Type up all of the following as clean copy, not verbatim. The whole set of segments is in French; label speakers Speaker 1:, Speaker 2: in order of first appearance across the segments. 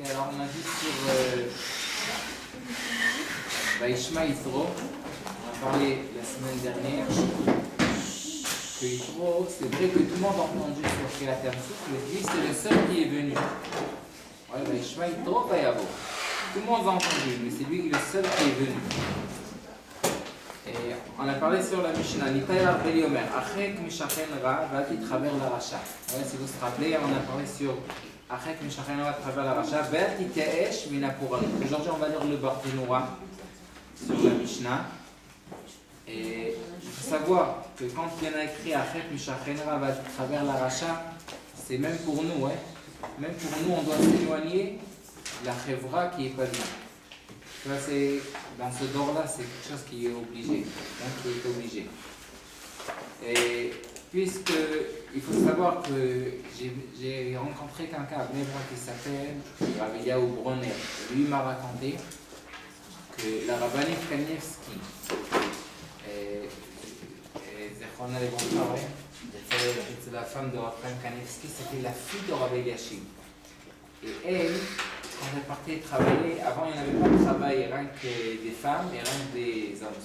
Speaker 1: Et alors on a dit sur Vaishma Yitro, on a parlé la semaine dernière que Yitro, c'est vrai que tout le monde a entendu sur Kirat Yamsouf, mais lui c'est le seul qui est venu. Ouais, Vaishma Yitro Vayavo. Tout le monde a entendu, mais c'est lui le seul qui est venu. Et on a parlé sur la Mishnah, Nitayar Beliomer, Achek Mishachen Ra, Vati Traver la Racha. Ouais, si vous vous rappelez, on a parlé sur Achek Mishachen Ra, Traver la Racha, Vati Teesh Minapura. Aujourd'hui, on va lire le Barthénoura sur la Mishnah. Et il faut savoir que quand il y en a écrit Achek Mishachen Ra, Vati Traver la Racha, c'est même pour nous, ouais. Même pour nous, on doit s'éloigner de la Chevra qui n'est pas bien. Tu vois, c'est, dans ce dor-là, c'est quelque chose qui est obligé. Donc, qui est obligé. Et puisque, il faut savoir que j'ai rencontré quelqu'un à Bnebra qui s'appelle Raviyahu Bronner. Lui m'a raconté que la Rabbanit Kanievski, Zechrona les bons c'est la femme de Raphaël Kanievski, c'était la fille de Rabbi Eliashib. Et elle, quand elle partait travailler, avant il n'y avait pas de travail, rien que des femmes et rien que des hommes.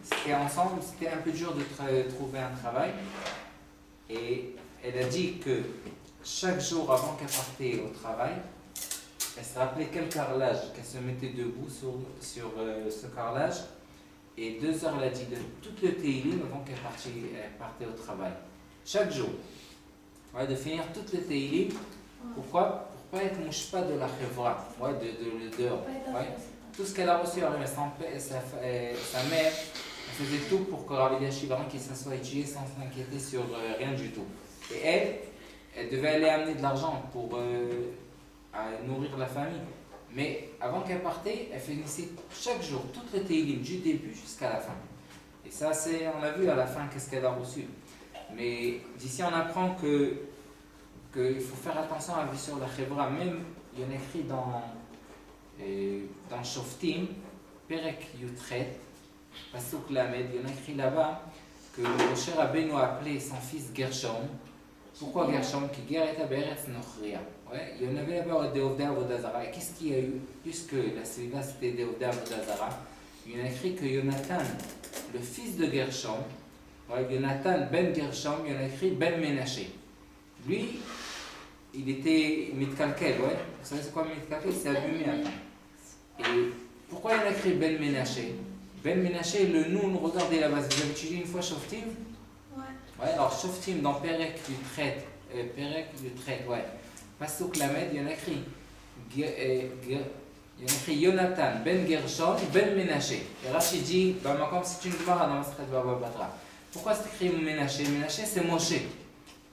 Speaker 1: C'était ensemble, c'était un peu dur de trouver un travail. Et elle a dit que chaque jour avant qu'elle partait au travail, elle se rappelait quel carrelage, qu'elle se mettait debout sur ce carrelage. Et 2 heures, elle a dit de tout le Teilim avant qu'elle partait au travail. Chaque jour. Ouais, de finir tout le Teilim. Pourquoi? Pour ne pas être mouchpa de la chevra, ouais, de l'odeur. Ouais. Tout ce qu'elle a reçu, sa mère, elle faisait tout pour que Rabbi Eliashib qu'il s'assoie étudier sans s'inquiéter sur rien du tout. Et elle devait aller amener de l'argent pour nourrir la famille. Mais avant qu'elle partait, elle finissait chaque jour, toutes les télim, du début jusqu'à la fin. Et ça, on a vu à la fin qu'est-ce qu'elle a reçu. Mais d'ici, on apprend qu'il faut faire attention à la vie sur la chevra. Même, il y en a écrit dans Shoftim, Perek Yutret, Pasuk Lamed, il y en a écrit là-bas que Moshe Rabbeinu a appelé son fils Gershom. Pourquoi Gershom? Qui guérit à Beretz Nochria. Ouais, il y en avait là-bas des Ovda Avodazara. Et qu'est-ce qu'il y a eu? Puisque la Sviva c'était des Ovda Avodazara, il y en a écrit que Jonathan, le fils de Gershom, ouais, Jonathan ben Gershom, il y en a écrit ben Menaché. Lui, il était Mitkalkel, ouais. Vous savez c'est quoi Mitkalkel? C'est abîmé après. Et pourquoi il y en a écrit ben Menaché? Ben Menaché, le Noun, regardez là-bas, vous avez étudié une fois Shoftim? Ouais, alors Shoftim dans Perek Yutret, ouais. Pasuk Lamed, il y en a écrit Jonathan ben Gershom ben Menaché. Et Rashi dit, comme c'est une Gemara dans Masechet Baba Batra. Pourquoi c'est écrit Menaché? Menaché c'est Moshe.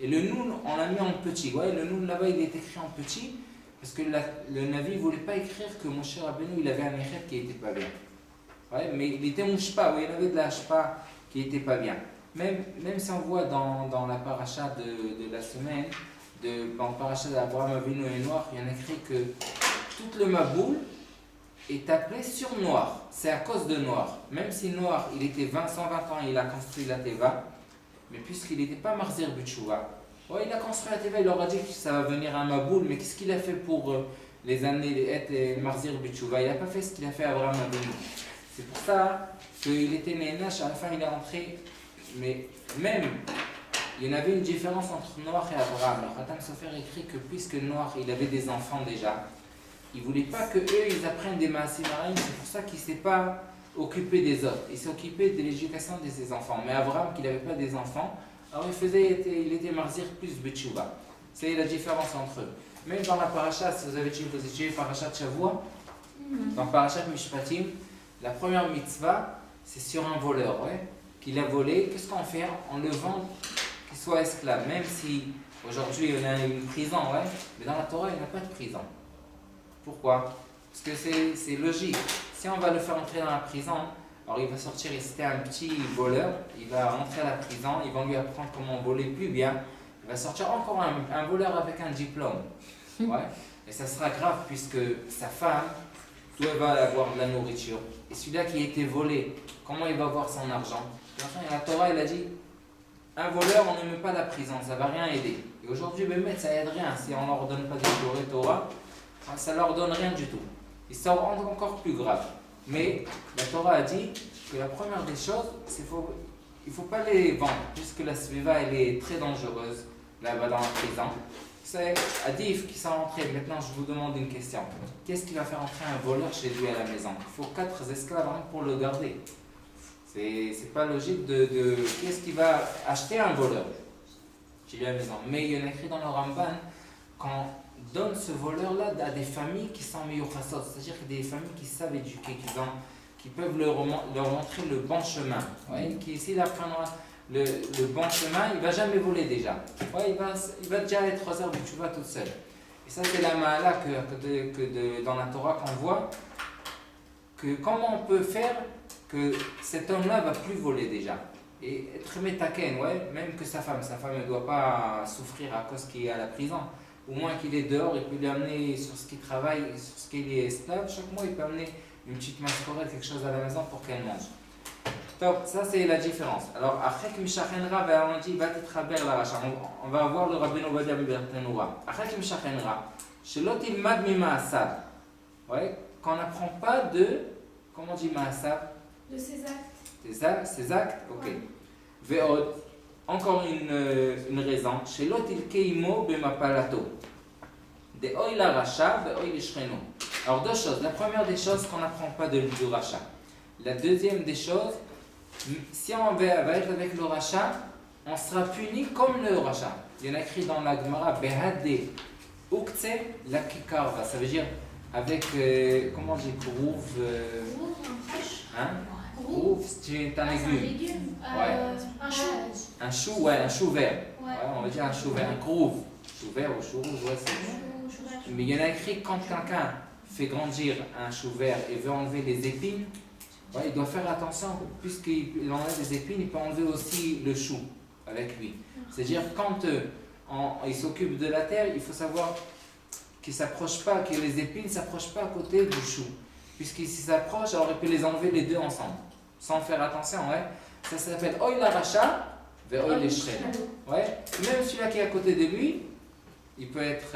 Speaker 1: Et le Noun, on l'a mis en petit. Ouais, le Noun là-bas, il est écrit en petit parce que le Navi ne voulait pas écrire que Moshe Rabbeinu il avait un écrit qui n'était pas bien. Ouais, mais il était mouchpa, ouais, il avait de la shpa qui n'était pas bien. Même si on voit dans la paracha de la semaine, dans le paracha d'Abraham Avinu et Noir, il y en a écrit que tout le Maboul est appelé sur Noir. C'est à cause de Noir. Même si Noir, il était 120 ans, il a construit la Teva, mais puisqu'il n'était pas Marzir Butchouva, ouais, il a construit la Teva, il leur a dit que ça va venir un Maboul, mais qu'est-ce qu'il a fait pour les années être Marzir Butchouva? Il n'a pas fait ce qu'il a fait à Abraham Avinu. C'est pour ça qu'il était Nénash, à la fin il est rentré. Mais même, il y en avait une différence entre Noach et Abraham. Alors, Khatam Sofer écrit que puisque Noach il avait des enfants déjà, il ne voulait pas qu'eux ils apprennent des Maasimorim, c'est pour ça qu'il ne s'est pas occupé des autres. Il s'est occupé de l'éducation de ses enfants. Mais Abraham, qui n'avait pas des enfants, alors il était Marzir plus Betchouva. C'est la différence entre eux. Même dans la paracha, si vous avez étudié Parashat Shavua, dans Parashat Mishpatim, la première mitzvah, c'est sur un voleur, ouais. Qu'il a volé, qu'est-ce qu'on fait? On le vend, qu'il soit esclave. Même si aujourd'hui on a une prison, ouais, mais dans la Torah il n'y a pas de prison. Pourquoi? Parce que c'est logique. Si on va le faire entrer dans la prison, alors il va sortir, c'était un petit voleur, il va rentrer à la prison, ils vont lui apprendre comment voler plus bien. Il va sortir encore un voleur avec un diplôme. Ouais. Et ça sera grave puisque sa femme, tout elle va avoir de la nourriture. Et celui-là qui a été volé, comment il va avoir son argent? La Torah, elle a dit, un voleur, on ne met pas la prison, ça ne va rien aider. Et aujourd'hui, ça aide rien. Si on ne leur donne pas de Torah, ça leur donne rien du tout. Ils s'en rendent encore plus grave. Mais la Torah a dit que la première des choses, il ne faut pas les vendre, puisque la sviva elle est très dangereuse là-bas dans la prison. C'est Adif qui sont rentrés. Maintenant, je vous demande une question. Qu'est-ce qui va faire entrer un voleur chez lui à la maison? Il faut 4 esclaves pour le garder. C'est pas logique de qu'est-ce qui va acheter un voleur chez lui à la maison. Mais il y en a écrit dans le Ramban qu'on donne ce voleur-là à des familles qui sont meilleures façons, c'est-à-dire des familles qui savent éduquer, qui peuvent leur montrer le bon chemin. Ouais, qui s'il apprendra le bon chemin, il ne va jamais voler déjà. Ouais, il va déjà être réserve où tu vas tout seul. Et ça, c'est la ma'ala dans la Torah qu'on voit, que comment on peut faire que cet homme-là ne va plus voler déjà. Et être métaken, ouais, même que sa femme ne doit pas souffrir à cause qu'il est à la prison. Au moins qu'il est dehors, il peut lui amener sur ce qu'il travaille, sur ce qu'il est esclave. Chaque mois, il peut amener une petite mascorette, quelque chose à la maison pour qu'elle mange. Donc, ça c'est la différence. Alors, après que Mishachenra, on dit, va t'être la racha. On va voir le Rabbi Ovadia Bertenoura. Après que Mishachenra, chez l'autre, il mad mi ma'asav. Ouais, qu'on n'apprend pas de, comment on dit ma'asav?
Speaker 2: De ses actes.
Speaker 1: Ses actes, ok. Ve'od, encore une raison. Chez l'autre, il keimo b'mapalato. De oil la racha, de oil l'ishreno. Alors, deux choses. La première des choses qu'on n'apprend pas du racha. La deuxième des choses, si on va être avec le rachat, on sera puni comme le rachat. Il y en a écrit dans la Gemara, Behade Ukse la Kikarva. Ça veut dire avec, comment on dit, Krouv. Hein? Krouv, c'est un légume.
Speaker 2: Un chou.
Speaker 1: Un chou, ouais, un chou vert.
Speaker 2: Ouais.
Speaker 1: Ouais, on va dire un chou vert, un Krouv. Chou vert ou chou rouge, ouais, c'est. Mais il y en a écrit quand quelqu'un fait grandir un chou vert et veut enlever les épines. Ouais, il doit faire attention, puisqu'il enlève des épines, il peut enlever aussi le chou avec lui. C'est-à-dire, quand il s'occupe de la terre, il faut savoir qu'il s'approche pas, que les épines ne s'approchent pas à côté du chou. Puisqu'il s'approche, alors il peut les enlever les deux ensemble, sans faire attention. Ouais. Ça s'appelle oil la racha, vers oil les shrem. Ouais. Même celui-là qui est à côté de lui, il peut être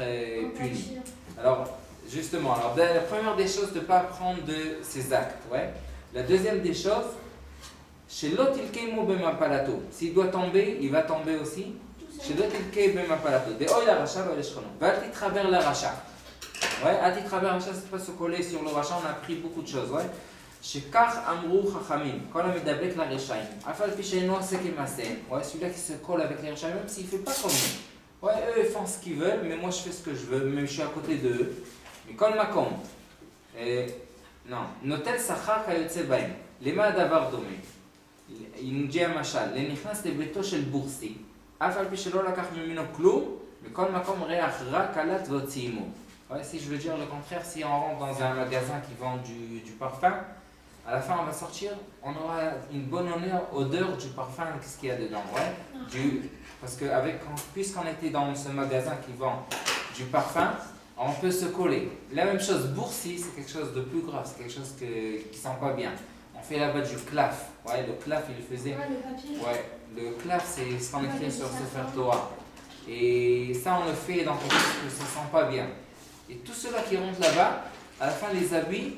Speaker 1: puni. Alors, justement, la première des choses, de ne pas apprendre de ses actes. Ouais. La deuxième des choses, chez l'autre il keimo b'mapalato. S'il doit tomber, il va tomber aussi. Chez l'autre il keimo b'mapalato. De oil la racha va les shrono. Va t'y travers la racha. Ouais, à t'y travers la racha, c'est pas se coller sur le racha. On a appris beaucoup de choses. Ouais. Chez kach amrou chachamim. Quand on a medabek la rechaim. Afal picheno sekemasen. Ouais, celui-là qui se colle avec les rechaim, même s'il fait pas comme nous. Ouais, eux ils font ce qu'ils veulent, mais moi je fais ce que je veux, même je suis à côté d'eux. Mais quand makom. Non, notel sachar kayotse baim. Lema davar domé. Il nous dit un machal. Lenichnas lebeto shel boursi. Afal pi shelo lakach mimino klum. Mais kol makom reach ra kalat votimo. Ouais, si je veux dire le contraire, si on rentre dans un magasin qui vend du parfum, à la fin on va sortir, on aura une bonne odeur du parfum, qu'est-ce qu'il y a dedans, ouais. Parce que puisqu'on était dans ce magasin qui vend du parfum, on peut se coller. La même chose, boursi, c'est quelque chose de plus grave, c'est quelque chose qui ne sent pas bien. On fait là-bas du claf. Ouais, le claf, il faisait.
Speaker 2: Ouais, le papier.
Speaker 1: Ouais, le claf, c'est ce qu'on écrit sur Sefer Torah. Et ça, on le fait dans quelque chose que ça ne sent pas bien. Et tous ceux-là qui rentrent là-bas, à la fin, les habits,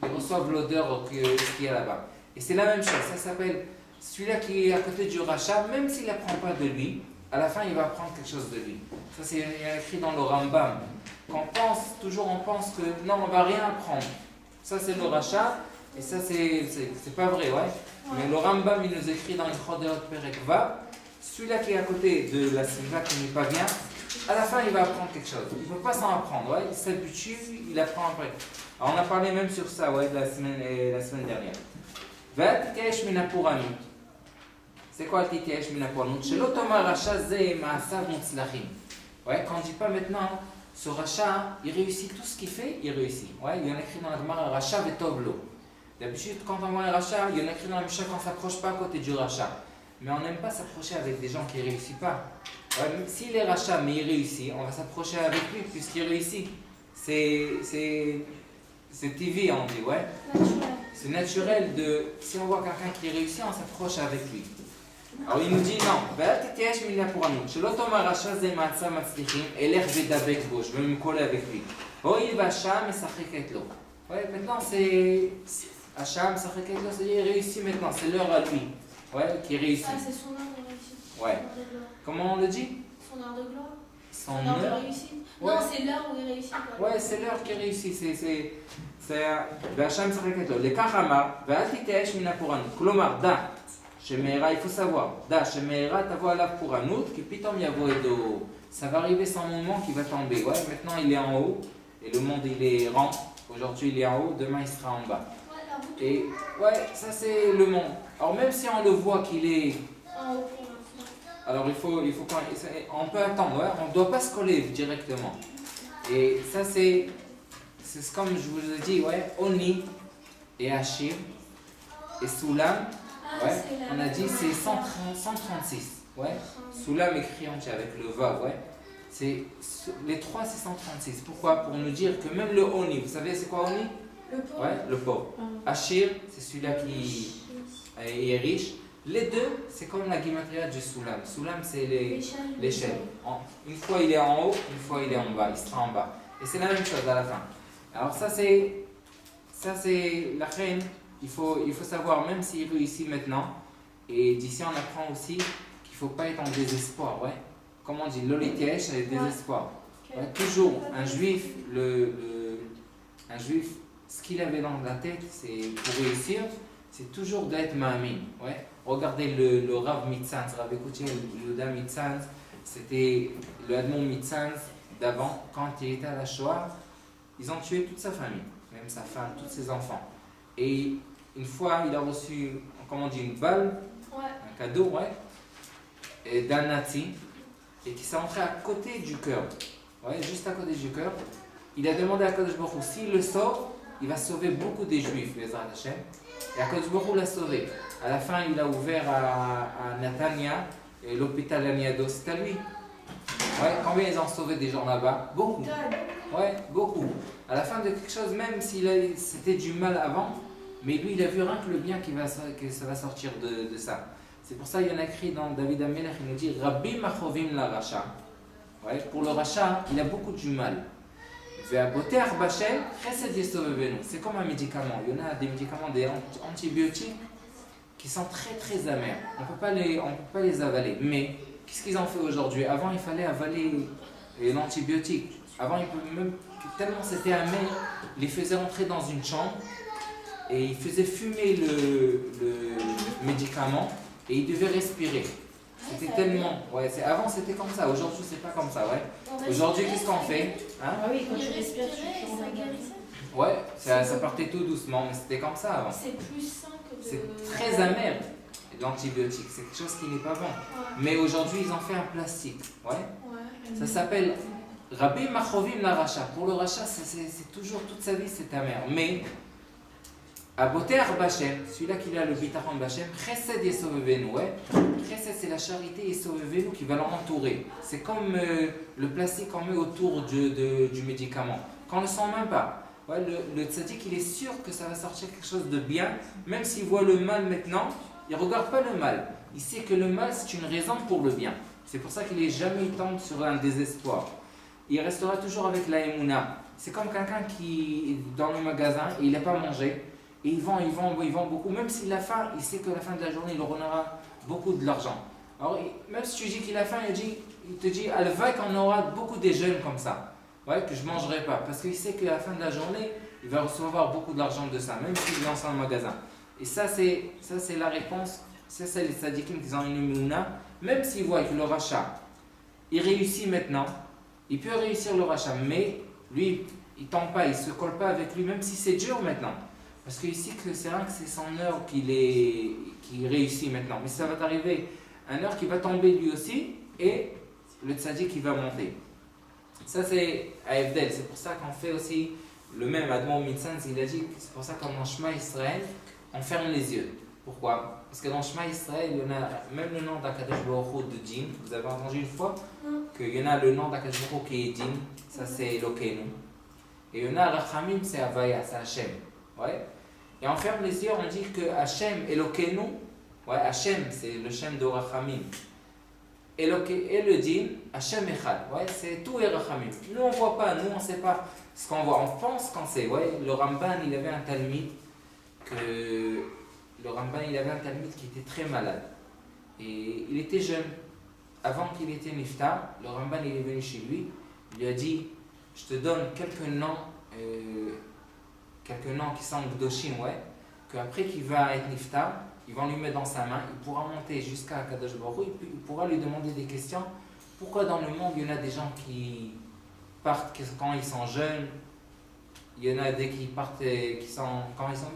Speaker 1: ils reçoivent l'odeur qu'il y a là-bas. Et c'est la même chose, ça s'appelle celui-là qui est à côté du rachat, même s'il n'apprend pas de lui, à la fin, il va apprendre quelque chose de lui. Ça, c'est écrit dans le Rambam. On pense que non, on ne va rien apprendre. Ça, c'est le rachat, et ça, c'est pas vrai, ouais. Mais le Rambam, il nous écrit dans le Chodeot Perek Vav, celui-là qui est à côté de la Simva qui n'est pas bien, à la fin, il va apprendre quelque chose. Il ne peut pas s'en apprendre, ouais. Il s'habitue, il apprend après. Alors, on a parlé même sur ça, ouais, la semaine dernière. Vatitesh minapuranut. C'est quoi le titesh minapuranut? Chez l'automar rachat, zeh ma'asav mutzlachim. Ouais, quand on ne dit pas maintenant, ce rachat, il réussit tout ce qu'il fait, il réussit. Ouais, il y en a écrit dans la Gemara, rachat vetovlo. D'habitude, quand on voit un rachat, il y en a écrit dans la Mishnah qu'on ne s'approche pas à côté du rachat. Mais on n'aime pas s'approcher avec des gens qui ne réussissent pas. Ouais, s'il est rachat, mais il réussit, on va s'approcher avec lui puisqu'il réussit. C'est TV, on dit, ouais. C'est naturel de. Si on voit quelqu'un qui réussit, on s'approche avec lui. Alors il nous dit non. Je vais me coller avec lui. Hoïl Vacham et Sacheketlo. Ouais, maintenant c'est. Hacham, Sacheketlo, c'est-à-dire il réussit maintenant, c'est l'heure à lui. Ouais, qui réussit.
Speaker 2: Ah, c'est son heure de réussite.
Speaker 1: Ouais.
Speaker 2: Son heure de gloire.
Speaker 1: Comment on le dit?
Speaker 2: Son heure de gloire.
Speaker 1: Son
Speaker 2: Son heure
Speaker 1: heure.
Speaker 2: de réussite.
Speaker 1: Ouais.
Speaker 2: Non, c'est l'heure où il réussit. Quoi.
Speaker 1: Ouais, c'est l'heure qui réussit. C'est. Vacham, Sacheketlo. Les Karama, Va'atitesh Minapuran. Klomar, da. Shemera, il faut savoir. Da, Shemera, t'avoua la pour un autre, qui pitom yavo edo. Ça va arriver sans moment qu'il va tomber. Ouais, maintenant il est en haut. Et le monde il est rang. Aujourd'hui il est en haut, demain il sera en bas.
Speaker 2: Ouais, la route.
Speaker 1: Et ouais, ça c'est le monde. Alors même si on le voit qu'il est.
Speaker 2: En haut pour l'instant.
Speaker 1: Alors il faut on peut attendre, ouais, on ne doit pas se coller directement. Et ça c'est comme je vous ai dit, ouais, Oni et Hachir et Soulam,
Speaker 2: Ah,
Speaker 1: ouais,
Speaker 2: c'est la
Speaker 1: on a dit
Speaker 2: même
Speaker 1: c'est
Speaker 2: chose.
Speaker 1: 136, ouais. Soulam écrit entier avec le Vav, ouais. Les trois c'est 136. Pourquoi? Pour nous dire que même le Oni, vous savez c'est quoi Oni?
Speaker 2: Le pauvre.
Speaker 1: Ouais, le pauvre. Hachir, c'est celui-là qui est riche. Les deux, c'est comme la guimatria du Soulam. Soulam, c'est l'échelle. Une fois il est en haut, une fois il est en bas, il sera en bas. Et c'est la même chose à la fin. Alors ça c'est la reine. Il faut savoir, même s'il réussit maintenant, et d'ici on apprend aussi qu'il ne faut pas être en désespoir. Ouais. Comme on dit, l'olitesh, c'est le désespoir. Ouais, toujours, un juif, un juif, ce qu'il avait dans la tête, c'est pour réussir, c'est toujours d'être ma'amin. Ouais. Regardez le Rav Mitzanz, Rav écoutier, le Yuda Mitzanz, c'était le Admon Mitzanz d'avant, quand il était à la Shoah, ils ont tué toute sa famille, même sa femme, tous ses enfants. Et une fois, il a reçu, comment on dit, une balle, un cadeau, ouais, d'un Nazi, et qui s'est entré à côté du cœur, ouais, juste à côté du cœur. Il a demandé à Kadosh Baruch Hu, s'il le sauve, il va sauver beaucoup des Juifs, Bezrat Hashem. Et Kadosh Baruch Hu l'a sauvé. À la fin, il a ouvert à Netanya et l'hôpital Aniado, c'est à lui. Ouais, combien ils ont sauvé des gens là-bas? Beaucoup. Ouais, beaucoup. À la fin de quelque chose, même si c'était du mal avant, mais lui, il a vu rien que le bien que ça va sortir de ça. C'est pour ça qu'il y en a écrit dans David Amelech, il nous dit Rabbi Machovim la Racha. Ouais, pour le Racha, il a beaucoup du mal. C'est comme un médicament. Il y en a des médicaments, des antibiotiques qui sont très très amers. On ne peut pas les avaler. Mais qu'est-ce qu'ils ont fait aujourd'hui? Avant, il fallait avaler l'antibiotique. Avant, tellement c'était amer, ils les faisaient rentrer dans une chambre et ils faisaient fumer le médicament et ils devaient respirer. C'était tellement. Ouais, avant c'était comme ça, aujourd'hui c'est pas comme ça, ouais. Aujourd'hui qu'est-ce qu'on fait? Hein?
Speaker 3: Ah oui, quand tu respires,
Speaker 2: ça guérissait.
Speaker 1: Ouais, ça partait tout doucement, mais c'était comme ça avant.
Speaker 2: C'est plus sain que de.
Speaker 1: C'est très amer, l'antibiotique, c'est quelque chose qui n'est pas bon.
Speaker 2: Ouais.
Speaker 1: Mais aujourd'hui ils ont fait un plastique, ouais.
Speaker 2: Ouais.
Speaker 1: Ça s'appelle Rabbi Machovim la Racha. Pour le Racha, c'est toujours toute sa vie c'est amer. Mais à Boter Bachem, celui-là qui a le Bitachon Bachem, Chesed Yesovevenu, ouais. Chesed c'est la charité Yesovevenu qui va l'entourer. C'est comme le plastique qu'on met autour du médicament. Qu'on ne le sent même pas. Ouais, le tzaddik il est sûr que ça va sortir quelque chose de bien, même s'il voit le mal maintenant, il ne regarde pas le mal. Il sait que le mal c'est une raison pour le bien. C'est pour ça qu'il n'est jamais tombé sur un désespoir. Il restera toujours avec la Emouna. C'est comme quelqu'un qui est dans le magasin et il n'a pas mangé. Et il vend beaucoup. Même s'il a faim, il sait que la fin de la journée, il aura beaucoup de l'argent. Alors, même si tu dis qu'il a faim, il te dit, Alva qu'on aura beaucoup de jeunes comme ça. Ouais, que je ne mangerai pas. Parce qu'il sait qu'à la fin de la journée, il va recevoir beaucoup d'argent de ça, même s'il lance un magasin. Et ça, c'est la réponse. Ça, c'est les sadikim qui ont une mouna. Même s'il voit que le rachat, il réussit maintenant, il peut réussir le rachat, mais lui, il ne tombe pas, il ne se colle pas avec lui, même si c'est dur maintenant. Parce que ici, c'est rien que c'est son heure qu'il réussit maintenant. Mais ça va arriver une heure qui va tomber lui aussi et le tzaddik qui va monter. Ça, c'est à Evdel. C'est pour ça qu'on fait aussi le même. Admon Mitzanz, il a dit c'est pour ça qu'en Shema Israël, on ferme les yeux. Pourquoi? Parce que dans Shema Israël, il y en a même le nom d'Akadosh Baruch Hu de Din. Vous avez entendu une fois qu'il y en a le nom d'Akadosh Baruch Hu qui est Din. Ça, c'est Elokeinu. Et il y en a Rachamim, c'est Havaya, c'est Hashem. Ouais. Et on ferme les yeux, on dit que Hashem Elokeinu, ouais, Hashem c'est le Shem de Rachamim. et le din, Hachem Echad. Ouais, c'est tout et Rachamim. Nous, on ne voit pas, nous, on ne sait pas ce qu'on voit. On pense qu'on sait. Ouais, le Ramban, il avait un Talmud qui était très malade. Et il était jeune. Avant qu'il était niftar, le Ramban il est venu chez lui. Il lui a dit, je te donne quelques noms qui sont Gdoshim, ouais, qu'après qu'il va être niftar, ils vont lui mettre dans sa main, il pourra monter jusqu'à Kadosh Baruch Hu, et puis il pourra lui demander des questions. Pourquoi dans le monde il y en a des gens qui partent quand ils sont jeunes, il y en a des qui partent qui sont quand ils sont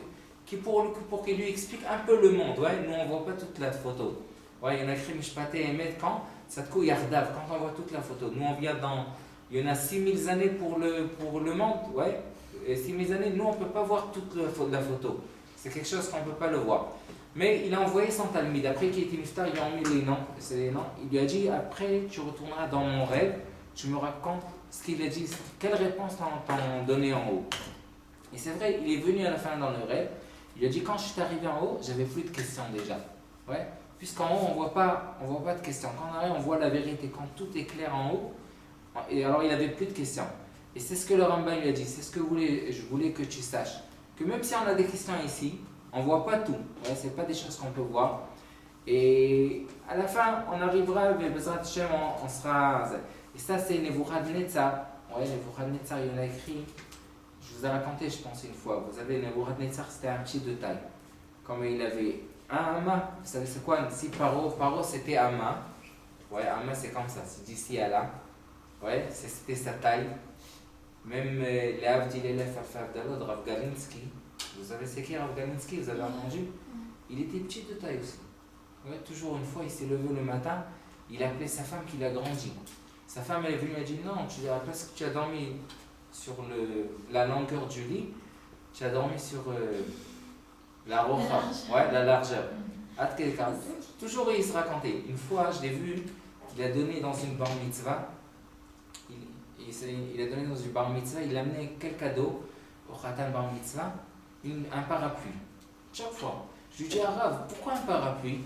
Speaker 1: pour qu'il lui explique un peu le monde, ouais. Nous on voit pas toute la photo. Ouais, il y en a écrit Mishpate Emet quand Sadko Yardav, quand on voit toute la photo. Nous on vient il y en a 6000 années pour le monde, ouais. Et 6000 années, nous on peut pas voir toute la photo. C'est quelque chose qu'on peut pas le voir. Mais il a envoyé son Talmud. Après qu'il était niftar, il a mis les noms. C'est les noms. Il lui a dit, après tu retourneras dans mon rêve, tu me racontes ce qu'il a dit, quelle réponse t'ont donné en haut. Et c'est vrai, il est venu à la fin dans le rêve. Il a dit, quand je suis arrivé en haut, j'avais plus de questions déjà. Ouais. Puisqu'en haut, on voit pas de questions. Quand on arrive, on voit la vérité. Quand tout est clair en haut, et alors il n'avait plus de questions. Et c'est ce que le Rambam lui a dit. C'est ce que je voulais que tu saches. Que même si on a des questions ici, on ne voit pas tout. Ouais, ce n'est pas des choses qu'on peut voir. Et à la fin, on arrivera, avec Bezrat Hashem, on sera... Et ça, c'est Nebuchadnezzar. Ouais, Nebuchadnezzar, il y en a écrit. Je vous ai raconté, je pense, une fois. Vous avez Nebuchadnezzar, c'était un petit de taille. Comme il avait un Hama. Vous savez c'est quoi? Si Paro c'était Hama. Ouais, Hama c'est comme ça, c'est d'ici à là. Ouais, c'était sa taille. Même les Avdil Elef Al-Fabdallah de Rav Galinsky. Vous savez c'est qui Rav Galinsky? Vous avez entendu? Il était petit de taille aussi. Ouais, toujours une fois, il s'est levé le matin. Il a appelé sa femme qui l'a grandi. Sa femme elle est venue et a dit non, parce que tu as dormi sur la longueur du lit, tu as dormi sur la rocha, ouais, la largeur. Toujours il se racontait. Une fois, je l'ai vu, il a donné dans une bar mitzvah. Il a donné dans une bar mitzvah, il a amené quel cadeau au Khatan bar mitzvah? Un parapluie. Chaque fois. Je lui dis, Rav, pourquoi un parapluie?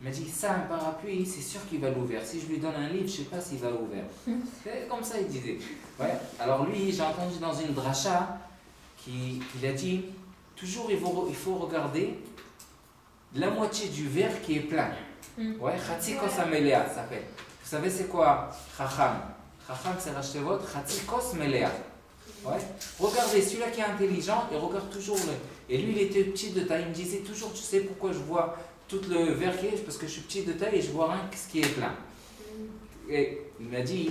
Speaker 1: Il m'a dit, ça, un parapluie, c'est sûr qu'il va l'ouvrir. Si je lui donne un livre, je ne sais pas s'il va l'ouvrir. C'est comme ça, il disait. Ouais. Alors lui, j'ai entendu dans une dracha qu'il a dit, toujours il faut regarder la moitié du verre qui est plein. Ouais, Khatikos Amelea, ça s'appelle. Vous savez c'est quoi Chacham? Chacham c'est Rachetevot, Khatikos Melea. Ouais. Regardez, celui-là qui est intelligent, il regarde toujours le... Et lui, il était petit de taille, il me disait toujours, tu sais pourquoi je vois tout le verre qui est? Parce que je suis petit de taille et je vois rien que ce qui est plein. Et il m'a dit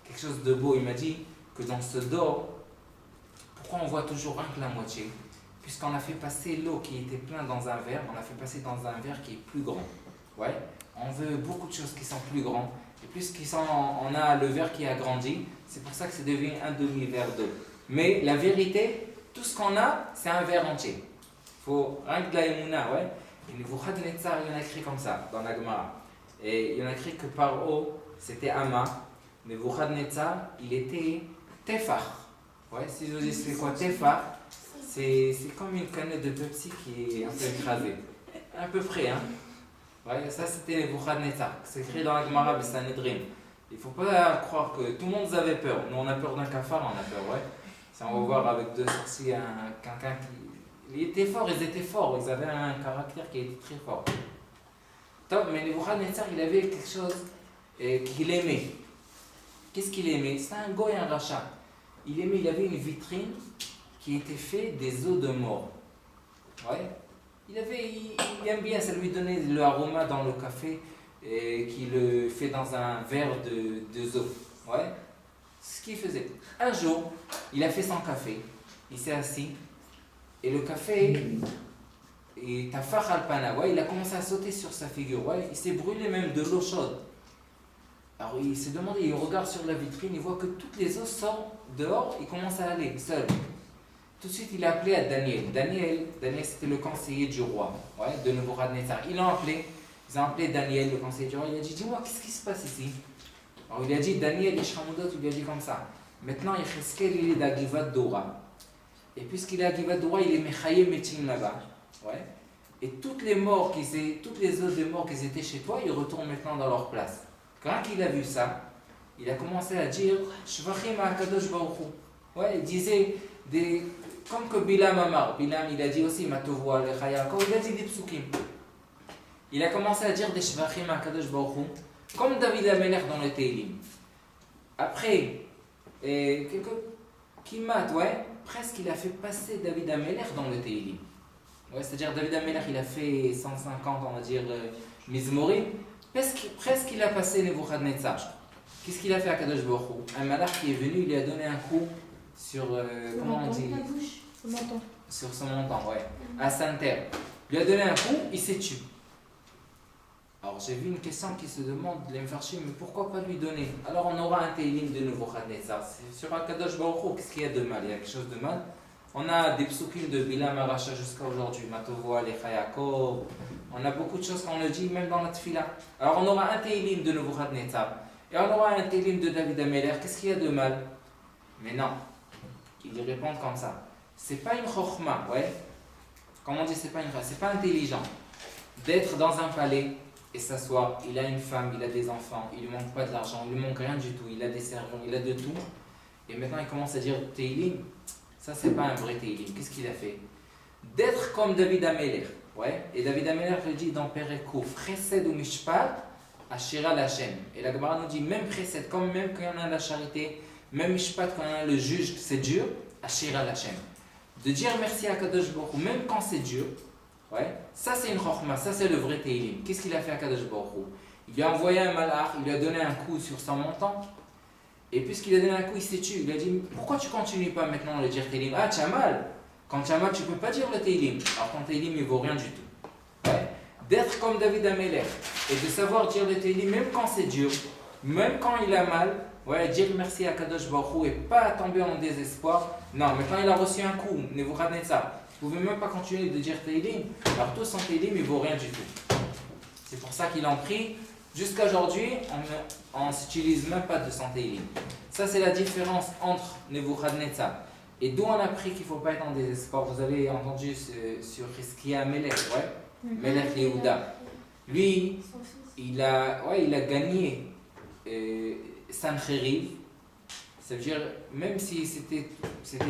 Speaker 1: quelque chose de beau, il m'a dit que dans ce dor, pourquoi on voit toujours rien que la moitié? Puisqu'on a fait passer l'eau qui était pleine dans un verre, on l'a fait passer dans un verre qui est plus grand. Ouais. On veut beaucoup de choses qui sont plus grandes. Et plus on a le verre qui a grandi, c'est pour ça que ça devient un demi-verre d'eau. Mais la vérité, tout ce qu'on a, c'est un verre entier. Il faut rien que de la émouna, ouais. Et Nebuchadnezzar, il y en a écrit comme ça, dans la Gemara. Et il y en a écrit que Paro, c'était Hama. Nebuchadnezzar, il était Tefar. Ouais, si je vous dis c'est quoi Tefar, c'est comme une canette de Pepsi qui est un peu écrasée. À peu près, hein. Ouais, ça c'était Nebuchadnezzar. C'est écrit dans la Gemara, mais c'est un Sanhedrin. Il ne faut pas croire que tout le monde avait peur. Nous on a peur d'un cafard, on a peur, ouais. Si on va voir avec deux sorciers, quelqu'un qui... ils étaient forts, ils avaient un caractère qui était très fort. Mais Nebuchadnezzar, il avait quelque chose qu'il aimait. Qu'est-ce qu'il aimait? C'était un goy, un rachat. Il avait une vitrine qui était faite des os de mort. Ouais. Il aime bien, ça lui donnait l'aroma dans le café qu'il le fait dans un verre de eau. Ouais. Ce qu'il faisait. Un jour, il a fait son café, il s'est assis, et le café, et tafar al-pana, ouais, il a commencé à sauter sur sa figure, ouais, il s'est brûlé même de l'eau chaude. Alors il s'est demandé, il regarde sur la vitrine, il voit que toutes les eaux sortent dehors, il commence à aller seul. Tout de suite, il a appelé à Daniel. Daniel c'était le conseiller du roi, ouais, de Nebuchadnezzar. Ils ont appelé Daniel, le conseiller du roi, il a dit, dis-moi, qu'est-ce qui se passe ici? Alors il a dit, Daniel Ishramudot, il lui a dit comme ça. Maintenant, Yecheskel, il est à Givat Dora. Et puisqu'il est à Givat Dora, il est Mechaye Metim là-bas. Ouais. Et toutes les eaux de mort qui étaient chez toi, ils retournent maintenant dans leur place. Quand il a vu ça, il a commencé à dire Shvachim HaKadosh Baruch Hu. Ouais, il disait comme que Bilam Amar. Bilam, il a dit aussi Matovo Alecha Yaakov, il a dit des psukim. Il a commencé à dire des Shvachim HaKadosh Baruch Hu, comme David Amelech dans le Teilim. Après, quelques kimat, ouais, presque il a fait passer David Amelech dans le Teilim. Ouais, c'est-à-dire David Amelech, il a fait 150, on va dire, Mizmorim. Presque il a passé Nebuchadnezzar. Qu'est-ce qu'il a fait à Kadosh Baruch Hu? Un malach qui est venu, il lui a donné un coup sur, comment on dit? Sur son menton, ouais, à Sainte-Terre. Il lui a donné un coup, il s'est tué. Alors j'ai vu une question qui se demande, les Mfarshim, mais pourquoi pas lui donner? Alors on aura un Teilim de Nebuchadnezzar. Sur Kadosh Baruch Hu, qu'est-ce qu'il y a de mal? Il y a quelque chose de mal? On a des psukim de Bilam Aracha jusqu'à aujourd'hui, Matovo Alecha Yaakov. On a beaucoup de choses qu'on le dit, même dans la Tfila. Alors on aura un Teilim de Nebuchadnezzar. Et on aura un Teilim de David Amelech. Qu'est-ce qu'il y a de mal? Mais non. Ils répondent comme ça. C'est pas une chokhma, ouais. Comment on dit, c'est pas intelligent d'être dans un palais et s'asseoir. Il a une femme, il a des enfants, il lui manque pas de l'argent, il lui manque rien du tout. Il a des servants, il a de tout. Et maintenant il commence à dire Teilim. Ça, c'est pas un vrai Teilim. Qu'est-ce qu'il a fait? D'être comme David Amelech. Ouais. Et David Amelech le dit dans Perekouf, Chesed ou Mishpat, Ashira Lachem. Et la Gemara nous dit, même Chesed, comme même quand on a la charité, même Mishpat, quand on a le juge, c'est dur, Ashira Lachem. De dire merci à Kadosh Baruch Hu, même quand c'est dur, ouais, ça c'est une chokhma, ça c'est le vrai Teilim. Qu'est-ce qu'il a fait à Kadosh Baruch Hu? Il lui a envoyé un malach, il lui a donné un coup sur son menton. Et puisqu'il a donné un coup, il s'est tué. Il a dit, pourquoi tu continues pas maintenant à le dire Teilim? Ah, tu as mal. Quand tu as mal, tu ne peux pas dire le Teilim. Alors ton Teilim, il ne vaut rien du tout. Ouais. D'être comme David Amelech et de savoir dire le Teilim, même quand c'est dur, même quand il a mal, ouais, dire merci à Kadosh Baruch Hu et pas tomber en désespoir. Non, mais quand il a reçu un coup, Nebuchadnezzar, vous ne pouvez même pas continuer de dire Teilim. Alors tout son Teilim, il ne vaut rien du tout. C'est pour ça qu'il en prie. Jusqu'à aujourd'hui, on ne s'utilise même pas de son Teilim. Ça, c'est la différence entre Nebuchadnezzar. Et d'où on a appris qu'il ne faut pas être en désespoir. Vous avez entendu sur Hizkiya Melech, ouais? Melech Yehuda. Lui, il a gagné Sancheriv. Ça veut dire, même si c'était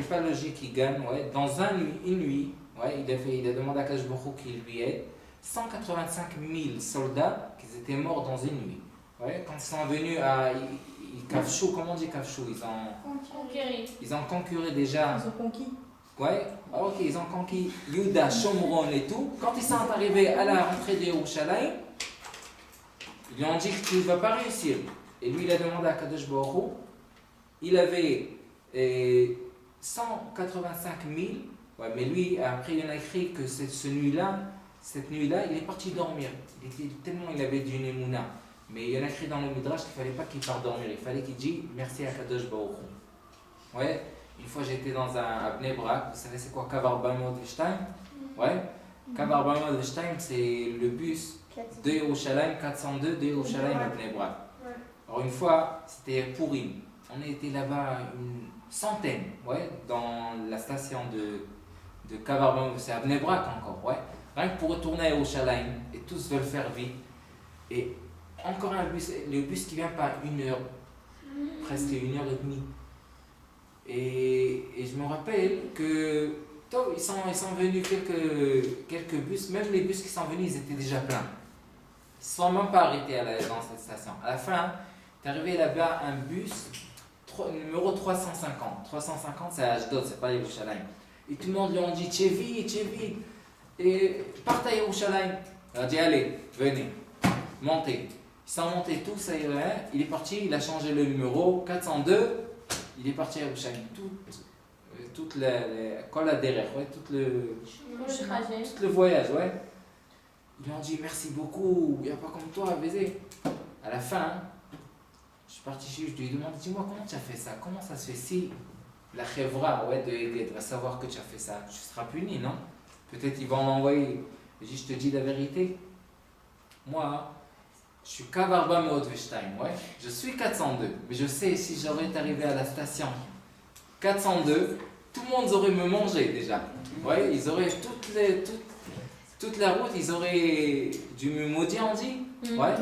Speaker 1: pas logique qu'il gagne, ouais, dans une nuit, ouais, il a demandé à Kadosh Baruch Hu qu'il lui aide. 185 000 soldats qui étaient morts dans une nuit. Ouais, quand ils sont venus à Kafchou, comment on dit Kafchou? Ils ont conquéré déjà.
Speaker 3: Ils ont conquis.
Speaker 1: Ouais, ok, ils ont conquis Yuda, Shomron et tout. Quand ils sont arrivés à la rentrée de Yerushalayim, ils lui ont dit que tu ne vas pas réussir. Et lui, il a demandé à Kadosh Baruch Hu. Il avait 185 000. Ouais, mais lui, après, il en a écrit que cette nuit-là, il est parti dormir. Il avait du Nemouna. Mais il y en a écrit dans le Midrash qu'il ne fallait pas qu'il parte dormir. Il fallait qu'il dise merci à Kadosh Baruch Hu. Ouais, une fois j'étais à Bnei Brak. Vous savez c'est quoi Kav 402? Ouais, Kav 402, c'est le bus de Yerushalayim, 402 de Yerushalayim à Bnei Brak. Alors une fois, c'était Purim. On était là-bas une centaine, ouais, dans la station de Kav 402. C'est à Bnei Brak encore, ouais. Rien que pour retourner à Yerushalayim, et tous veulent faire vite. Et encore un bus, le bus qui vient pas 1 heure, presque 1h30. Et je me rappelle que ils sont venus quelques bus, même les bus qui sont venus, ils étaient déjà pleins. Ils ne se sont même pas arrêtés dans cette station. À la fin, tu es arrivé là-bas, un bus, numéro 350. 350, c'est à Ashdod, c'est pas Yerushalayim. Et tout le monde lui a dit, tu es vite. Et partez à Yerushalayim. Il a dit, allez, venez, montez. Ils sont montés tous, ça y est, il est parti, il a changé le numéro, 402, il est parti à Yerushalayim. Toute la derrière, ouais, tout le voyage, ouais. Ils lui ont dit, merci beaucoup, il n'y a pas comme toi à baiser. À la fin, je suis parti chez lui, je lui ai demandé, dis-moi, comment tu as fait ça? Comment ça se fait si la chevra, ouais, de Eged va savoir que tu as fait ça? Tu seras puni, non? Peut-être ils vont l'envoyer. Je te dis la vérité. Moi, je suis Kav 402, ouais. Je suis 402. Mais je sais, si j'aurais arrivé à la station 402, tout le monde aurait me mangé déjà. Ouais, ils auraient toute la route, ils auraient dû me maudire, on dit. Ouais.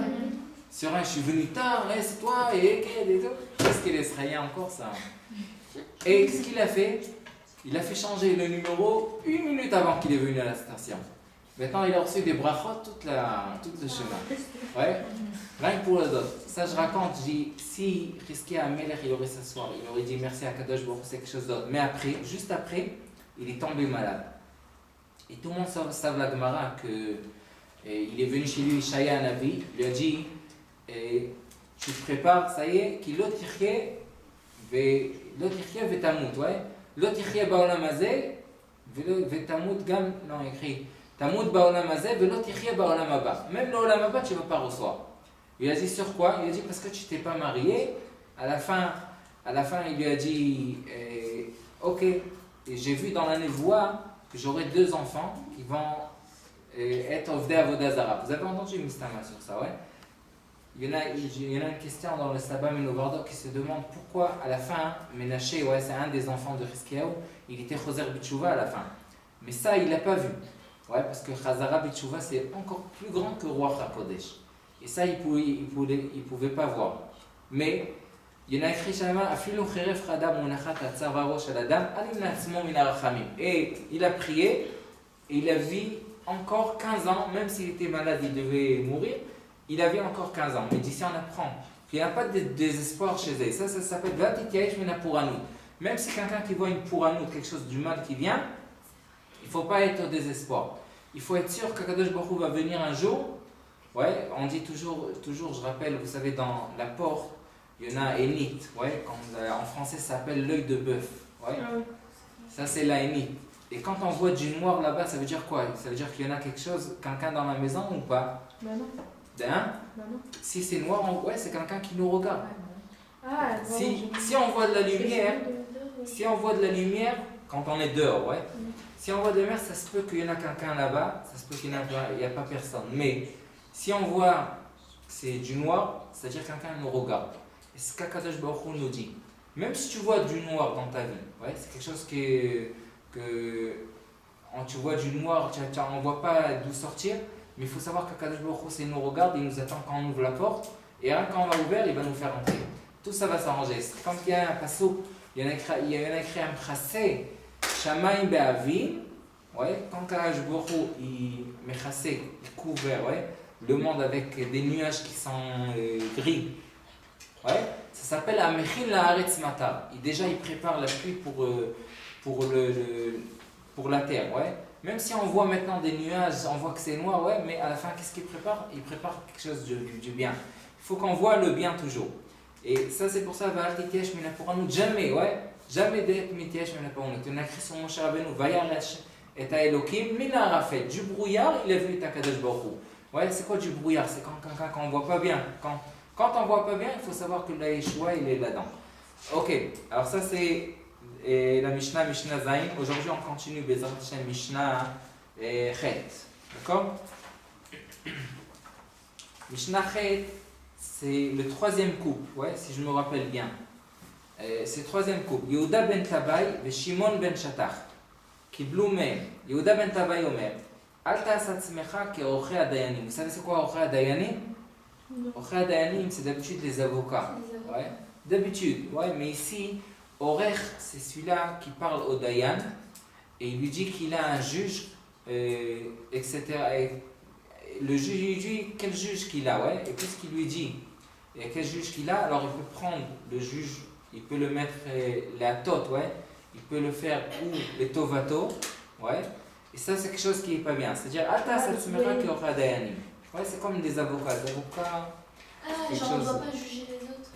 Speaker 1: Sur un, je suis venu tard, hein, c'est toi, et tout. Qu'est-ce qu'il est encore ça? Et qu'est-ce qu'il a fait? Il a fait changer le numéro 1 minute avant qu'il est venu à la station. Maintenant, il a reçu des brachot tout le chemin. Ouais. Rien que pour le dot. Ça, je raconte, je dis, si risqué à Melech, il aurait s'asseoir, il aurait dit merci à Kadosh Baruch Hu, c'est quelque chose d'autre. Mais après, juste après, il est tombé malade. Et tout le monde savent la Gemara que il est venu chez lui, Shaya Navi, il lui a dit, tu te prépares, ça y est, qu'il l'autre yirché vetamut, ouais. L'autre yirché baolam hazeh, vetamut gam, non, écrit. Tamut ba'olam hazeh, ve'lo tichye ba'olam haba. Même l'olam haba, tu ne vas pas recevoir. Il a dit sur quoi? Il a dit parce que tu t'es pas marié. À la fin, il lui a dit ok, j'ai vu dans la névoie que j'aurai 2 enfants qui vont être ovdei avodah zara. Vous avez entendu Mistama sur ça, ouais? Il y en a une question dans le Sabbat Menovardo qui se demande pourquoi à la fin, Ménaché, ouais, c'est un des enfants de Hiskiyahu, il était Choser B'Tshuvah à la fin. Mais ça, il l'a pas vu. Ouais, parce que Chazara B'Tshuvah, c'est encore plus grand que Ruach HaKodesh. Et ça, il pouvait pas voir. Mais, il y en a écrit Shalama, Afilu Cheref Chadam Munachat Atzavaro Shaladam, Alim Natzmo Min HaRachamim. Et il a prié, et il a vu encore 15 ans, même s'il était malade, il devait mourir, il avait encore 15 ans. Mais d'ici, on apprend qu'il n'y a pas de désespoir chez eux. Ça s'appelle Vatityaïch Mina Pouranout. Même si quelqu'un qui voit une Pouranout, quelque chose du mal qui vient, il ne faut pas être au désespoir. Il faut être sûr que Kadosh Baruch Hu va venir un jour. Ouais, on dit toujours, je rappelle, vous savez, dans la porte, il y en a Enit. Ouais, en français, ça s'appelle l'œil de bœuf. Ouais. Ça, c'est la Enit. Et quand on voit du noir là-bas, ça veut dire quoi? Ça veut dire qu'il y en a quelque chose, quelqu'un dans la maison ou pas?
Speaker 2: Bah non.
Speaker 1: Hein?
Speaker 2: Bah non.
Speaker 1: Si c'est noir, ouais, c'est quelqu'un qui nous regarde.
Speaker 2: Ah,
Speaker 1: Si on voit de la lumière, quand on est dehors, ouais. Si on voit de la lumière, ça se peut qu'il y en a quelqu'un là-bas, ça se peut qu'il n'y a pas personne. Mais si on voit que c'est du noir, c'est-à-dire que quelqu'un nous regarde. Et c'est ce qu'Akadosh Baruch Hu nous dit. Même si tu vois du noir dans ta vie, ouais, c'est quelque chose quand tu vois du noir, on ne voit pas d'où sortir, mais il faut savoir qu'Akadosh Baruch Hu, c'est nous regarde, il nous attend quand on ouvre la porte, et rien quand on va ouvrir, il va nous faire entrer. Tout ça va s'arranger. Quand il y a un passo, il y en a écrit un chassé, Shamaim be'avim, ouais, quand Akadosh Baruch Hu, il couvre, ouais, le monde avec des nuages qui sont gris, ouais, ça s'appelle Amechin la'aretz matar. Déjà, il prépare la pluie pour la terre, ouais. Même si on voit maintenant des nuages, on voit que c'est noir, ouais, mais à la fin, qu'est-ce qu'il prépare? Il prépare quelque chose du bien. Il faut qu'on voit le bien toujours. Et ça, c'est pour ça, jamais, ouais, jamais d'être mitiesh minaporanut. On a écrit sur Moshe Rabbeinu, Vayaresh et Elokim, mina rafet. Du brouillard, il a vu Kadosh Baruch Hu. Ouais, c'est quoi du brouillard? C'est quand on voit pas bien. Quand on voit pas bien, il faut savoir que la Yeshua, il est là-dedans. Ok, alors ça c'est la Mishnah Zain. Aujourd'hui on continue Bezrat Hashem Mishnah Chet. D'accord? Mishnah Chet, c'est le 3e couple, ouais, si je me rappelle bien. C'est le 3e couple. Yehuda ben Tabay et Shimon ben Shatach. קיבלו מהם. יהודה בן טבעי אומר, אל תעש עצמך כעורכי הדיינים. Vous savez c'est quoi עורכי הדיינים? עורכי הדיינים, c'est d'habitude les avocats. Ouais. D'habitude, ouais, mais ici, Orech, c'est celui-là qui parle au Dayan et il lui dit qu'il a un juge, etc. Et le juge lui dit quel juge qu'il a, ouais, et puisqu'il lui dit et quel juge qu'il a, alors il peut prendre le juge, il peut le mettre la tote, ouais, il peut le faire ou les tovato, ouais, et ça c'est quelque chose qui est pas bien, c'est-à-dire Alta Satsumera qui aura Dayani. Ouais, c'est comme des avocats. Les avocats.
Speaker 2: Ah, genre on ne doit pas juger les autres.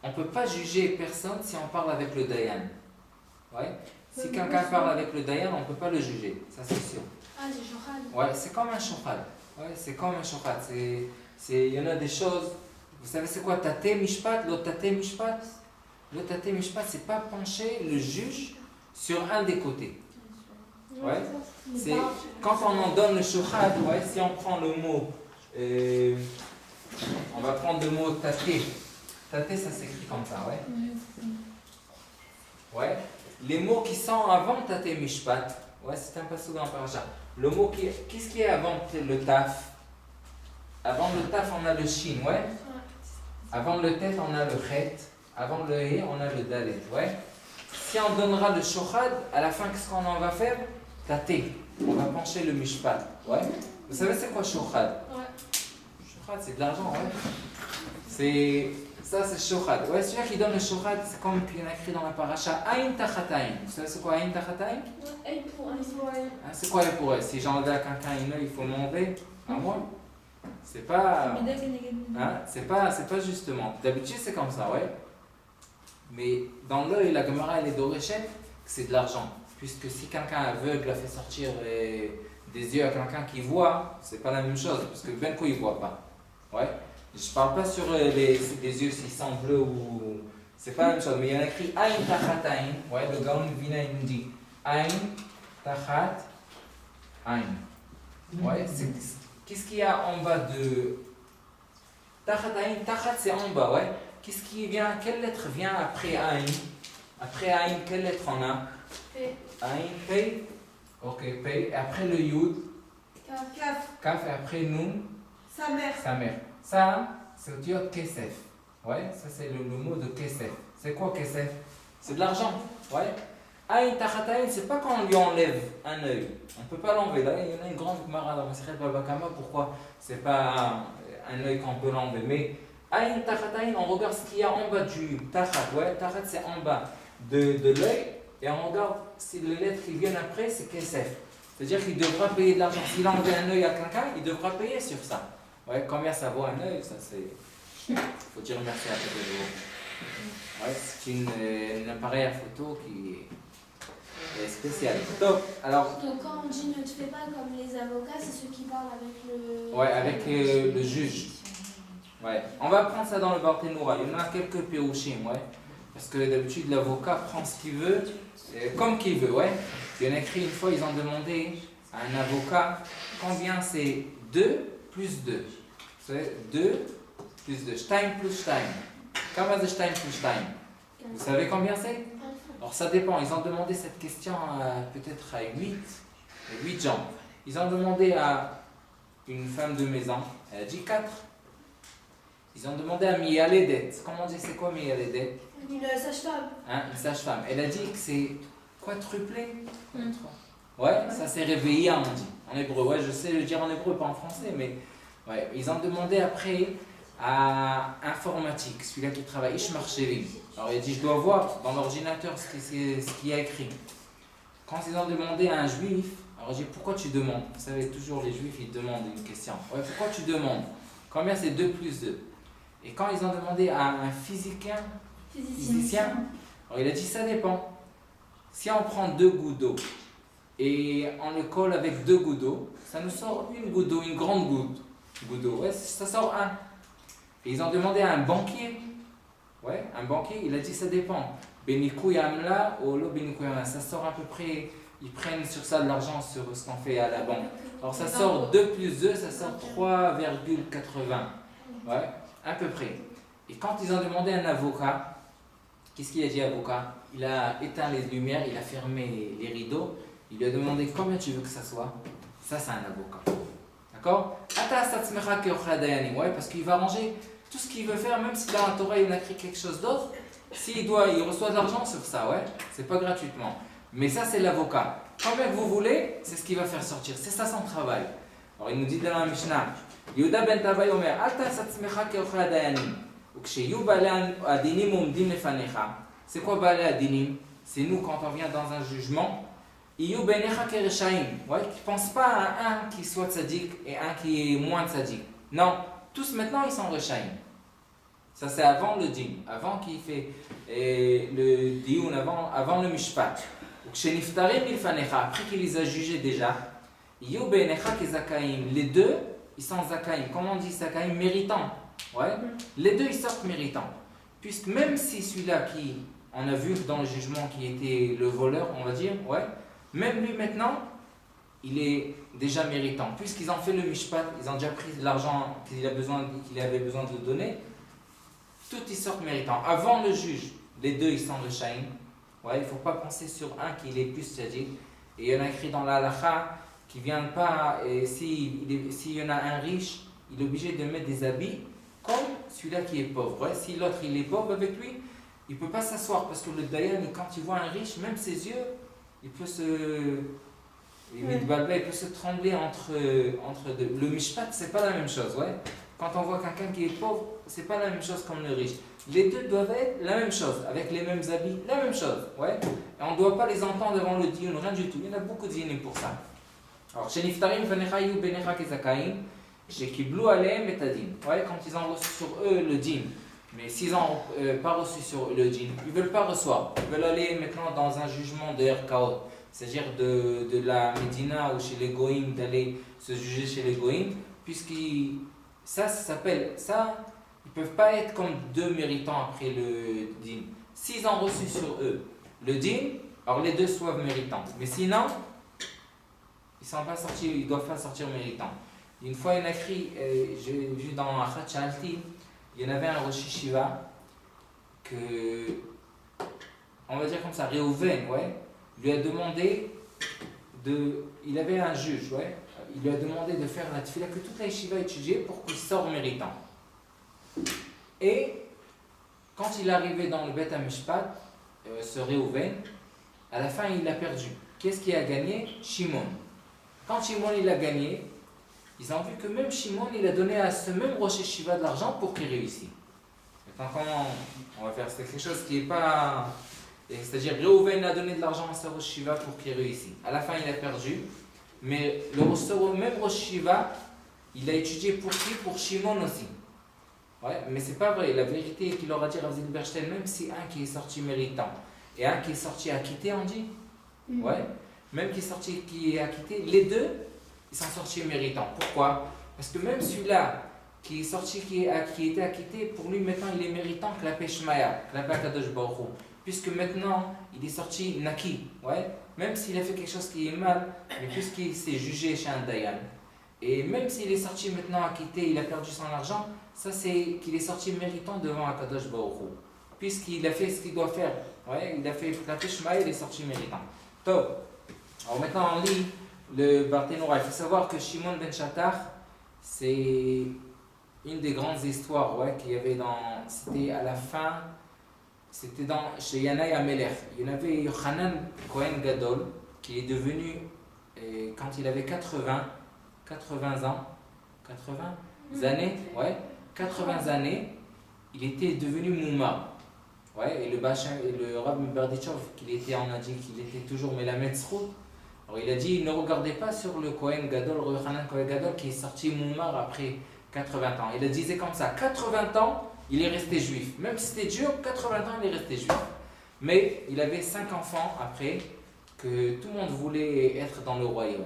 Speaker 1: On ne peut pas juger personne si on parle avec le Dayan. Ouais. Si quelqu'un parle avec le Dayan, on ne peut pas le juger, ça c'est sûr.
Speaker 2: Ah, c'est shochad.
Speaker 1: Ouais, c'est comme un shochad. Ouais, c'est comme un shochad. Il y en a des choses. Vous savez c'est quoi Tate Mishpat, lo Tate Mishpat? Le Tate Mishpat, c'est pas pencher le juge sur un des côtés. Ouais. C'est quand on en donne le shochad, ouais, si on prend le mot, on va prendre le mot taté. Taté, ça s'écrit comme ça, ouais. Ouais. Les mots qui sont avant taté mishpat, ouais, c'est un passage dans le paracha. Le mot qu'est-ce qui est avant le taf? Avant le taf, on a le shin, ouais. Avant le tête, on a le chet. Avant le he, on a le dalet, ouais. Si on donnera le shochad, à la fin, qu'est-ce qu'on en va faire? Taté. On va pencher le mishpat, ouais. Vous savez c'est quoi shochad?
Speaker 2: Ouais.
Speaker 1: Shochad, c'est de l'argent, ouais. Ça, c'est shochad. Ouais, celui-là qui donne le shochad, c'est comme il y en a écrit dans la paracha, aïn tachataïn. Vous savez c'est quoi aïn tachataïn?
Speaker 2: Et pour un soin.
Speaker 1: C'est quoi pour eux? Si j'enlève à quelqu'un une œil, il faut m'enlever à moi? C'est pas. Hein? C'est pas justement. D'habitude, c'est comme ça, ouais. Mais dans l'œil, la Gemara, elle est d'Orechet, c'est de l'argent. Puisque si quelqu'un aveugle a fait sortir des yeux à quelqu'un qui voit, c'est pas la même chose. Parce que ben quoi, il voit pas. Ouais. Je parle pas sur des yeux s'ils sont bleus ou. C'est pas la même chose. Mais il y en a écrit Aïn Tachat Aïn. Ouais, le Gaon Vina, il nous dit Aïn Tachat Aïn. Ouais, qu'est-ce qu'il y a en bas de. Tachat Aïn, Tachat c'est en bas, ouais. Qu'est-ce qui vient, quelle lettre vient après Aïn? Après Aïn, quelle lettre on a?
Speaker 2: P.
Speaker 1: Aïn, P. Ok, P. Et après le Yud?
Speaker 2: Kaf.
Speaker 1: Kaf. Et après Nun?
Speaker 2: Sa mère.
Speaker 1: Sa mère. Ça, c'est le diode Kesef. Ouais, ça c'est le mot de Kesef. C'est quoi Kesef? C'est de l'argent. Ouais. Aïn, Tachat Aïn, c'est pas quand on lui enlève un œil. On peut pas l'enlever. Là, il y en a une grande mara dans Masechet Baba Kama. Pourquoi? C'est pas un œil qu'on peut l'enlever. Mais Aïn, Tachat Aïn, on regarde ce qu'il y a en bas du Tachat. Ouais, Tachat c'est en bas de l'œil. Et on regarde si les lettres qui viennent après, c'est Kesef. C'est-à-dire qu'il devra payer de l'argent. S'il a enlevé un œil à quelqu'un, il devra payer sur ça. Ouais, combien ça vaut un œil? Ça c'est. Faut dire merci à tous les jours. Ouais, c'est un appareil à photo qui est spécial. Top. Alors.
Speaker 2: Donc quand on dit ne te fais pas comme les avocats, c'est ceux qui parlent avec le.
Speaker 1: Ouais, avec le juge. Ouais. On va prendre ça dans le Barthénoura. Il y en a quelques péouchim, ouais. Parce que d'habitude l'avocat prend ce qu'il veut, comme qu'il veut, ouais. Il y en a écrit une fois, ils ont demandé à un avocat combien c'est 2 plus 2. C'est 2 plus 2. Stein plus Stein. Combien c'est Stein plus Stein? Vous savez combien c'est? Alors ça dépend. Ils ont demandé cette question peut-être à 8 gens. Ils ont demandé à une femme de maison. Elle a dit 4. Ils ont demandé à Mialedet. Comment on dit c'est quoi Mialedet?
Speaker 2: Une sage-femme.
Speaker 1: Hein, une sage-femme. Elle a dit que c'est quadruplé. Ouais, ça c'est réveillé, on dit. En hébreu, ouais, je sais le dire en hébreu, pas en français, mais ouais. Ils ont demandé après à informatique, celui-là qui travaille, Ishmar Shevim. Alors il a dit, je dois voir dans l'ordinateur ce qu'il y a écrit. Quand ils ont demandé à un juif, alors j'ai dit, pourquoi tu demandes? Vous savez, toujours les juifs, ils demandent une question. Ouais, pourquoi tu demandes? Combien c'est 2 plus 2? Et quand ils ont demandé à un physicien, alors il a dit, ça dépend. Si on prend 2 gouttes d'eau et on le colle avec 2 gouttes d'eau, ça nous sort une goutte d'eau, une grande goutte d'eau. Ouais, ça sort 1. Et ils ont demandé à un banquier. Ouais, un banquier, il a dit ça dépend. Benikou Yamla ou lo Benikou Yamla. Ça sort à peu près, ils prennent sur ça de l'argent sur ce qu'on fait à la banque. Alors ça sort 2 plus 2, ça sort 3,80. Ouais, à peu près. Et quand ils ont demandé à un avocat, qu'est-ce qu'il a dit avocat? Il a éteint les lumières, il a fermé les rideaux. Il lui a demandé combien tu veux que ça soit. Ça, c'est un avocat. D'accord? Ouais, parce qu'il va ranger tout ce qu'il veut faire, même si dans la Torah il a écrit quelque chose d'autre. Il reçoit de l'argent sur ça, ouais. C'est pas gratuitement. Mais ça, c'est l'avocat. Combien que vous voulez, c'est ce qu'il va faire sortir. C'est ça son travail. Alors il nous dit dans la Mishnah, Yehuda ben Tavai omer, Alta satzmecha keochel hadayanim. Uksheyu balei adinim umdim lefanecha. C'est quoi balei adinim? C'est nous quand on vient dans un jugement. Iyu benecha kereshaim. Ouais, qui ne pense pas à un qui soit tzaddik et un qui est moins tzaddik. Non, tous maintenant ils sont reshaim. Ça c'est avant le din, avant qu'il fait le dioun, avant le mishpat. Uksheniftarim ilfanecha, après qu'il les a jugés déjà. Iyu benecha kezakaim. Les deux, ils sont zakaim. Comment on dit zakaim? Méritants. Ouais. Les deux ils sortent méritants. Puisque même si celui-là qui, on a vu dans le jugement qui était le voleur, on va dire, ouais, même lui maintenant, il est déjà méritant. Puisqu'ils ont fait le mishpat, ils ont déjà pris l'argent qu'il avait besoin de donner, tout ils sortent méritants. Avant le juge, les deux ils sont le shaim. Ouais, il ne faut pas penser sur un qui est plus tzaddik. Et il y en a écrit dans la halakha qui vient pas, et s'il y en a un riche, il est obligé de mettre des habits comme celui-là qui est pauvre. Ouais, si l'autre il est pauvre avec lui, il ne peut pas s'asseoir parce que le Dayan, quand il voit un riche, même ses yeux, il peut se, il peut se trembler entre deux. Le mishpat, c'est pas la même chose. Ouais. Quand on voit quelqu'un qui est pauvre, c'est pas la même chose comme le riche. Les deux doivent être la même chose, avec les mêmes habits, la même chose. Ouais. Et on ne doit pas les entendre devant le dîn, rien du tout. Il y en a beaucoup de dîners pour ça. Alors, chez Niftarim, Fanecha Yu Benecha Kezakaim, chez Kiblu Aleem et Tadin. Ouais, quand ils ont reçu sur eux le dîn. Mais s'ils n'ont pas reçu sur eux le dîn, ils ne veulent pas recevoir. Ils veulent aller maintenant dans un jugement de Erkaot, c'est-à-dire de la Médina ou chez les Goïm, d'aller se juger chez les Goïm, puisqu'ils. Ça s'appelle. Ça, ils ne peuvent pas être comme deux méritants après le dîn. S'ils ont reçu sur eux le dîn, alors les deux soient méritants. Mais sinon, ils ne doivent pas sortir méritants. Une fois, il y en a écrit, j'ai vu dans Achat Shalti, il y en avait un Rosh Yeshiva que, on va dire comme ça, Réhouven, ouais, lui a demandé il avait un juge, ouais, il lui a demandé de faire la tefila que toute la yeshiva étudiait pour qu'il sorte méritant. Et quand il est arrivé dans le Bet HaMishpat, ce Réhouven, à la fin il a perdu. Qu'est-ce qui a gagné? Shimon. Quand Shimon il a gagné, ils ont vu que même Shimon il a donné à ce même Rosh Yeshiva de l'argent pour qu'il réussisse. Maintenant comment on va faire? C'est quelque chose qui n'est pas... C'est-à-dire Réhouven a donné de l'argent à ce Rosh Yeshiva pour qu'il réussisse. À la fin il a perdu. Mais le même Rosh Yeshiva, il a étudié pour qui? Pour Shimon aussi. Ouais, mais c'est pas vrai. La vérité qu'il leur a dit à Rav Zilberstein, même si un qui est sorti méritant et un qui est sorti acquitté, on dit, ouais, même qui est sorti qui est acquitté, les deux, ils sont sortis méritants. Pourquoi? Parce que même celui-là qui est sorti qui était acquitté, pour lui maintenant il est méritant que la Peshmaya, que la Kadosh Baruch Hu. Puisque maintenant il est sorti naki, ouais, même s'il a fait quelque chose qui est mal, mais puisqu'il s'est jugé chez un Dayan. Et même s'il est sorti maintenant acquitté, il a perdu son argent, ça c'est qu'il est sorti méritant devant Akadosh Baruch Hu. Puisqu'il a fait ce qu'il doit faire. Ouais, il a fait la Peshma, il est sorti méritant. Top. Alors maintenant on lit le Barthénoura. Il faut savoir que Shimon ben Shattar, c'est une des grandes histoires ouais, qu'il y avait dans. C'était à la fin, c'était chez Yanaï Ameler. Il y en avait Yochanan Kohen Gadol, qui est devenu, quand il avait 80 ans, 80 années, ouais, 80 années, il était devenu Mouma. Ouais, et le Rav Berdichov, on a dit qu'il était toujours Melamed Zchut. Alors il a dit, ne regardez pas sur le Kohen Gadol, Yochanan Kohen Gadol, qui est sorti Moumar après 80 ans. Il le disait comme ça, 80 ans, il est resté juif. Même si c'était dur, 80 ans, il est resté juif. Mais il avait 5 enfants après, que tout le monde voulait être dans le royaume.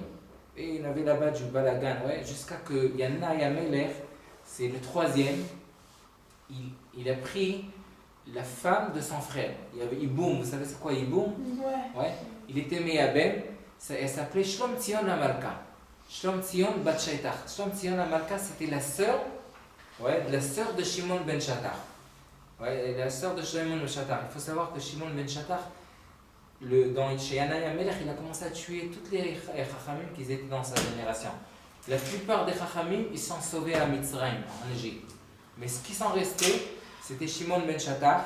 Speaker 1: Et il avait là-bas du balagan, ouais, jusqu'à que Yanaï Ameler, c'est le troisième, il a pris la femme de son frère. Il y avait Iboum, vous savez c'est quoi Iboum? Ouais. Il était Meyaben, elle s'appelait Shlom Tzion Amalka. Shlom Tzion Bat Shaitar. Shlom Tzion Amalka, c'était la sœur de Shimon ben Shattar. Ouais, la sœur de Shimon ben Shattar. Il faut savoir que Shimon ben Shattar, chez Yanaï Amelech, il a commencé à tuer toutes les Chachamim qui étaient dans sa génération. La plupart des Chachamim, ils sont sauvés à Mitzrayim, en Égypte. Mais ce qui sont restés, c'était Shimon ben Shattar.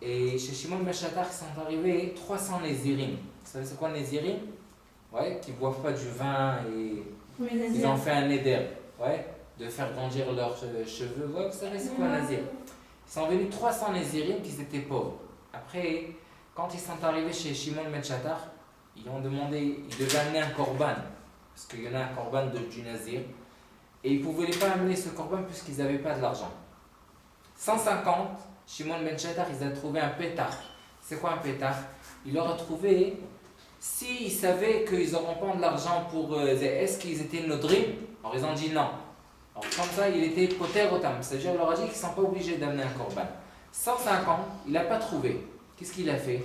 Speaker 1: Et chez Shimon ben Shattar, ils sont arrivés 300 Nézirim. Vous savez c'est quoi Nézirim? Ouais, qui ne boivent pas du vin et ils ont fait un éder. Ouais, de faire grandir leurs cheveux. Ouais, vous savez c'est quoi Nazir? Ils sont venus 300 Nézirim qui étaient pauvres. Après, quand ils sont arrivés chez Shimon ben Shattar, ils ont demandé, ils devaient amener un korban. Parce qu'il y en a un korban du Nazir. Et ils ne pouvaient pas amener ce korban puisqu'ils n'avaient pas de l'argent. 150, Shimon ben Shattar, ils ont trouvé un pétard. C'est quoi un pétard? Il leur a trouvé, s'ils savaient qu'ils n'auront pas de l'argent pour. Est-ce qu'ils étaient nodrim? Alors ils ont dit non. Alors comme ça, il était poter otam. C'est-à-dire, il leur a dit qu'ils ne sont pas obligés d'amener un korban. 150, il n'a pas trouvé. Qu'est-ce qu'il a fait?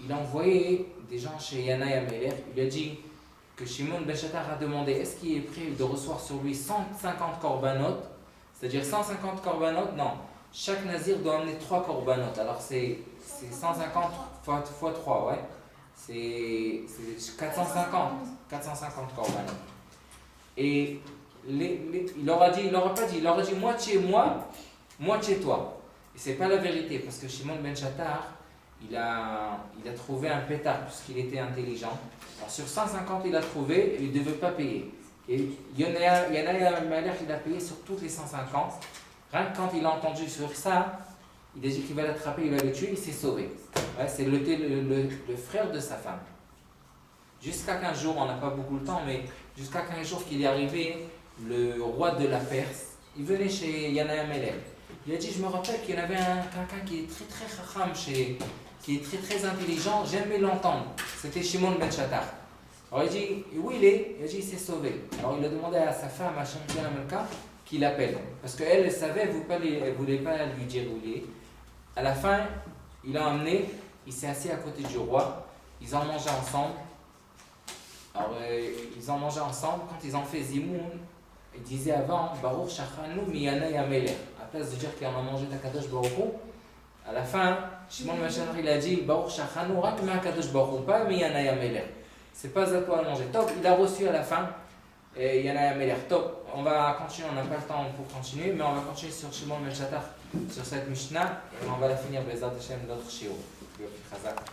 Speaker 1: Il a envoyé des gens chez Yanaï Ameler. Il a dit que Shimon ben Shattar a demandé est-ce qu'il est prêt de recevoir sur lui 150 korbanot, c'est-à-dire 150 korbanot, non. Chaque nazir doit amener 3 korbanot. Alors c'est 150 fois 3, ouais. C'est 450 korbanot. Et il aura pas dit, il aura dit moitié moi, moitié toi. Et c'est pas la vérité, parce que Shimon ben Shattar, il a trouvé un pétard, puisqu'il était intelligent. Alors sur 150, il a trouvé, et il ne devait pas payer. Et il y en a un malheur qu'il a payé sur toutes les 150. Rien que quand il a entendu sur ça, il a dit qu'il va l'attraper, il va le tuer, il s'est sauvé. Ouais, c'est le frère de sa femme. Jusqu'à qu'un jour, on n'a pas beaucoup de temps, mais jusqu'à qu'un jour qu'il est arrivé, le roi de la Perse, il venait chez Yana Melech. Il a dit, je me rappelle qu'il y en avait quelqu'un qui est très très chacham, qui est très très intelligent, j'aimais l'entendre. C'était Shimon ben Shattar. Alors il dit, où il est? Il a dit, il s'est sauvé. Alors il a demandé à sa femme, à Shamkia Amelka, qu'il l'appelle. Parce qu'elle savait, elle ne voulait pas lui dire où il est. À la fin, il l'a emmené, il s'est assis à côté du roi, ils ont mangé ensemble. Alors ils ont mangé ensemble, quand ils ont fait Zimoun, ils disaient avant, Baruch Shachanu miyana yamelech. À place de dire qu'on a mangé Takadosh Baruch Hu, à la fin, Shimon ben Shattar il a dit, Baruch Shachanu rak miyakadosh Baruch Hu, pas miyana yamelech. C'est pas à toi à manger. Top, il a reçu à la fin. Et Yana Yamelech. Top, on va continuer, on n'a pas le temps pour continuer, mais on va continuer sur Shimon ben Shattar, sur cette Mishnah, et on va la finir Bezat Hashem d'autres shiur.